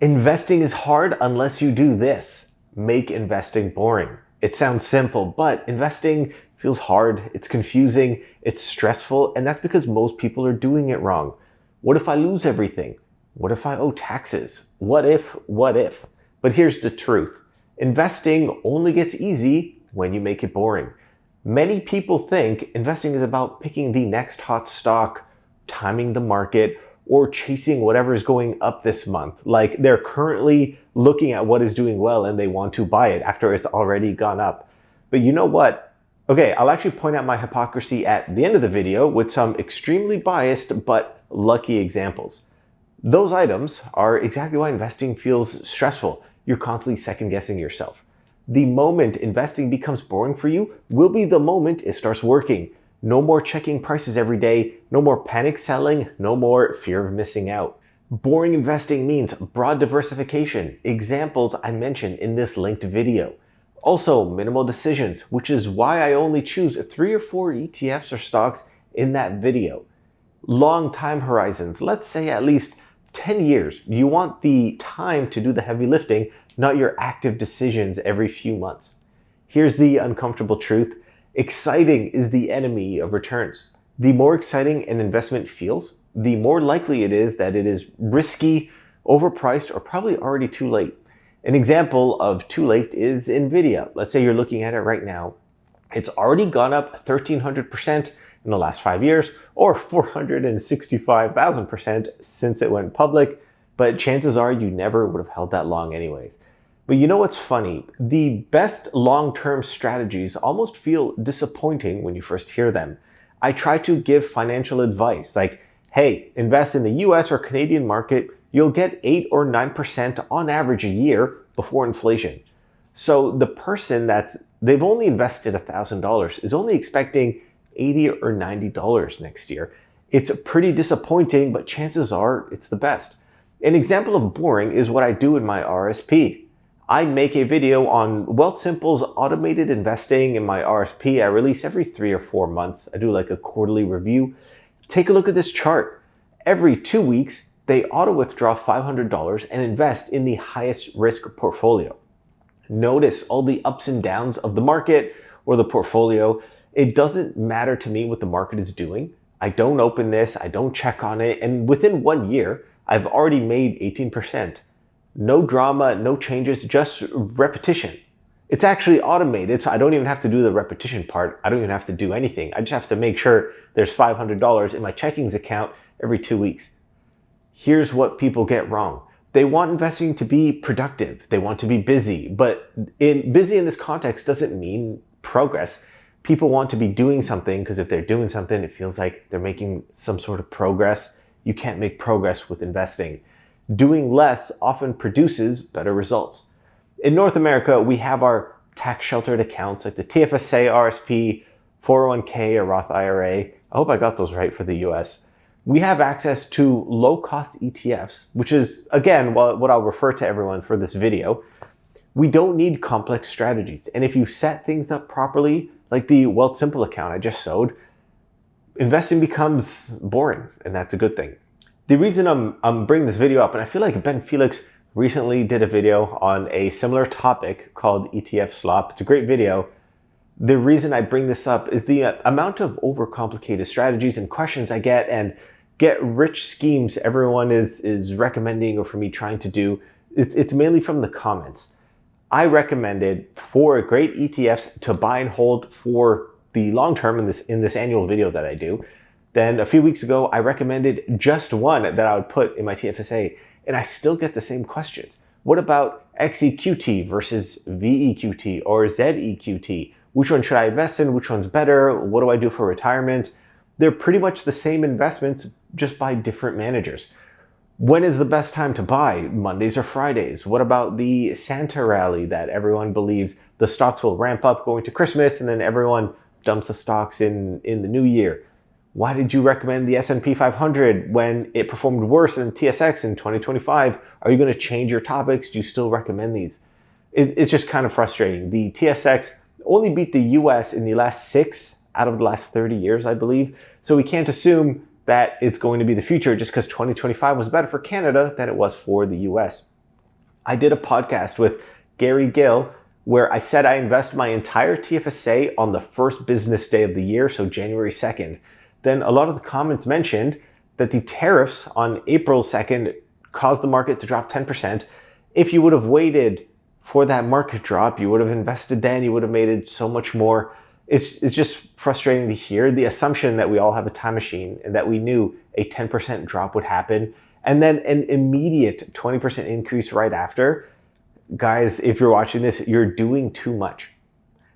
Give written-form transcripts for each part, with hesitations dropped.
Investing is hard unless you do this. Make investing boring. It sounds simple, but investing feels hard, it's confusing, it's stressful, and that's because most people are doing it wrong. What if I lose everything? What if I owe taxes? What if? But here's the truth. Investing only gets easy when you make it boring. Many people think investing is about picking the next hot stock, timing the market, or chasing whatever is going up this month. Like they're currently looking at what is doing well and they want to buy it after it's already gone up. But you know what? Okay, I'll actually point out my hypocrisy at the end of the video with some extremely biased but lucky examples. Those items are exactly why investing feels stressful. You're constantly second guessing yourself. The moment investing becomes boring for you will be the moment it starts working. No more checking prices every day, no more panic selling, no more fear of missing out. Boring investing means broad diversification, examples I mentioned in this linked video. Also, minimal decisions, which is why I only choose 3 or 4 ETFs or stocks in that video. Long time horizons, let's say at least 10 years. You want the time to do the heavy lifting, not your active decisions every few months. Here's the uncomfortable truth. Exciting is the enemy of returns. The more exciting an investment feels, the more likely it is that it is risky, overpriced, or probably already too late. An example of too late is Nvidia. Let's say you're looking at it right now. It's already gone up 1,300% in the last 5 years, or 465,000% since it went public, but chances are you never would have held that long anyway. But you know what's funny? The best long-term strategies almost feel disappointing when you first hear them. I try to give financial advice like, hey, invest in the US or Canadian market, you'll get 8 or 9% on average a year before inflation. So the person they've only invested $1,000 is only expecting $80 or $90 next year. It's pretty disappointing, but chances are it's the best. An example of boring is what I do in my RRSP. I make a video on Wealthsimple's automated investing in my RRSP. I release every 3 or 4 months. I do like a quarterly review. Take a look at this chart. Every 2 weeks, they auto withdraw $500 and invest in the highest risk portfolio. Notice all the ups and downs of the market or the portfolio. It doesn't matter to me what the market is doing. I don't open this, I don't check on it, and within 1 year, I've already made 18%. No drama, no changes, just repetition. It's actually automated, so I don't even have to do the repetition part. I don't even have to do anything. I just have to make sure there's $500 in my checkings account every 2 weeks. Here's what people get wrong. They want investing to be productive. They want to be busy, but busy in this context doesn't mean progress. People want to be doing something because if they're doing something, it feels like they're making some sort of progress. You can't make progress with investing. Doing less often produces better results. In North America, we have our tax-sheltered accounts like the TFSA, RSP, 401k, or Roth IRA. I hope I got those right for the US. We have access to low-cost ETFs, which is, again, what I'll refer to everyone for this video. We don't need complex strategies. And if you set things up properly, like the Wealthsimple account I just showed, investing becomes boring, and that's a good thing. The reason I'm bringing this video up, and I feel like Ben Felix recently did a video on a similar topic called ETF slop. It's a great video. The reason I bring this up is the amount of overcomplicated strategies and questions I get and get rich schemes everyone is recommending or for me trying to do. It's mainly from the comments. I recommended 4 great ETFs to buy and hold for the long term in this annual video that I do. Then a few weeks ago, I recommended just one that I would put in my TFSA, and I still get the same questions. What about XEQT versus VEQT or ZEQT? Which one should I invest in? Which one's better? What do I do for retirement? They're pretty much the same investments, just by different managers. When is the best time to buy? Mondays or Fridays? What about the Santa rally that everyone believes the stocks will ramp up going to Christmas and then everyone dumps the stocks in the new year? Why did you recommend the S&P 500 when it performed worse than TSX in 2025? Are you going to change your topics? Do you still recommend these? It's just kind of frustrating. The TSX only beat the US in the last 6 out of the last 30 years, I believe. So we can't assume that it's going to be the future just because 2025 was better for Canada than it was for the US. I did a podcast with Gary Gill where I said I invest my entire TFSA on the first business day of the year, so January 2nd. Then a lot of the comments mentioned that the tariffs on April 2nd caused the market to drop 10%. If you would have waited for that market drop, you would have invested then, you would have made it so much more. It's just frustrating to hear the assumption that we all have a time machine and that we knew a 10% drop would happen and then an immediate 20% increase right after. Guys, if you're watching this, you're doing too much.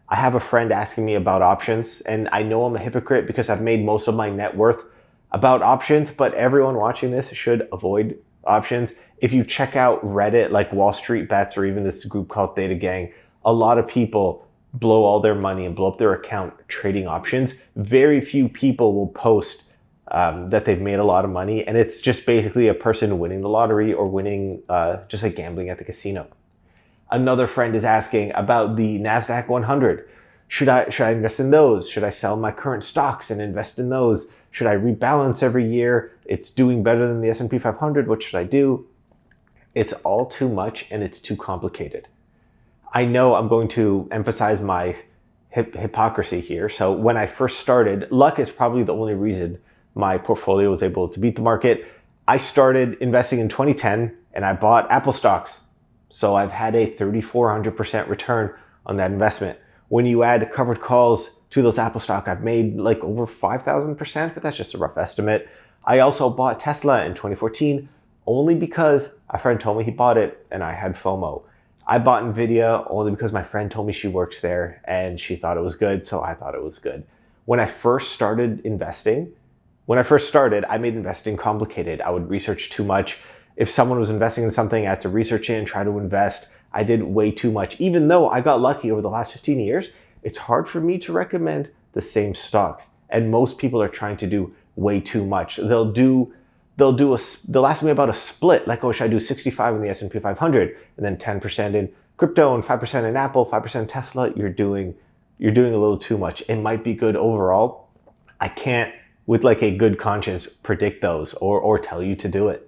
I have a friend asking me about options, and I know I'm a hypocrite because I've made most of my net worth about options, but everyone watching this should avoid options. If you check out Reddit, like Wall Street Bets, or even this group called Theta Gang, a lot of people blow all their money and blow up their account trading options. Very few people will post that they've made a lot of money, and it's just basically a person winning the lottery or winning just like gambling at the casino. Another friend is asking about the NASDAQ 100. Should I invest in those? Should I sell my current stocks and invest in those? Should I rebalance every year? It's doing better than the S&P 500. What should I do? It's all too much and it's too complicated. I know I'm going to emphasize my hypocrisy here. So when I first started, luck is probably the only reason my portfolio was able to beat the market. I started investing in 2010 and I bought Apple stocks. So I've had a 3,400% return on that investment. When you add covered calls to those Apple stock, I've made like over 5,000%, but that's just a rough estimate. I also bought Tesla in 2014 only because a friend told me he bought it and I had FOMO. I bought Nvidia only because my friend told me she works there and she thought it was good, so I thought it was good. When I first started investing, I made investing complicated. I would research too much. If someone was investing in something, I had to research it and try to invest. I did way too much. Even though I got lucky over the last 15 years, it's hard for me to recommend the same stocks. And most people are trying to do way too much. They'll ask me about a split, like, oh, should I do 65 in the S&P 500 and then 10% in crypto and 5% in Apple, 5% Tesla? You're doing a little too much. It might be good overall. I can't, with like a good conscience, predict those or tell you to do it.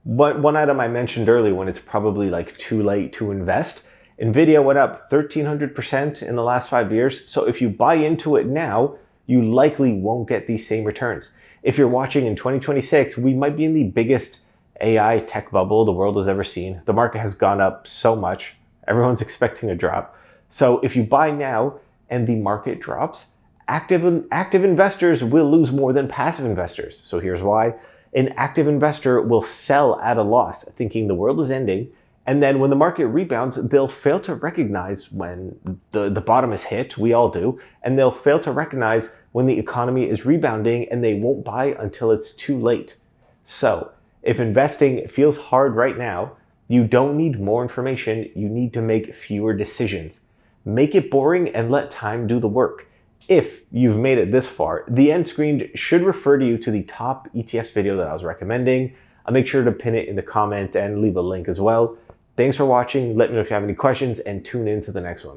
One item I mentioned earlier, when it's probably like too late to invest, Nvidia went up 1,300% in the last 5 years. So if you buy into it now, you likely won't get these same returns. If you're watching in 2026, we might be in the biggest AI tech bubble the world has ever seen. The market has gone up so much. Everyone's expecting a drop. So if you buy now and the market drops, active investors will lose more than passive investors. So here's why. An active investor will sell at a loss, thinking the world is ending. And then when the market rebounds, they'll fail to recognize when the bottom is hit. We all do. And they'll fail to recognize when the economy is rebounding, and they won't buy until it's too late. So if investing feels hard right now, you don't need more information. You need to make fewer decisions. Make it boring and let time do the work. If you've made it this far, the end screen should refer to you to the top ETFs video that I was recommending. I'll make sure to pin it in the comment and leave a link as well. Thanks for watching. Let me know if you have any questions and tune in to the next one.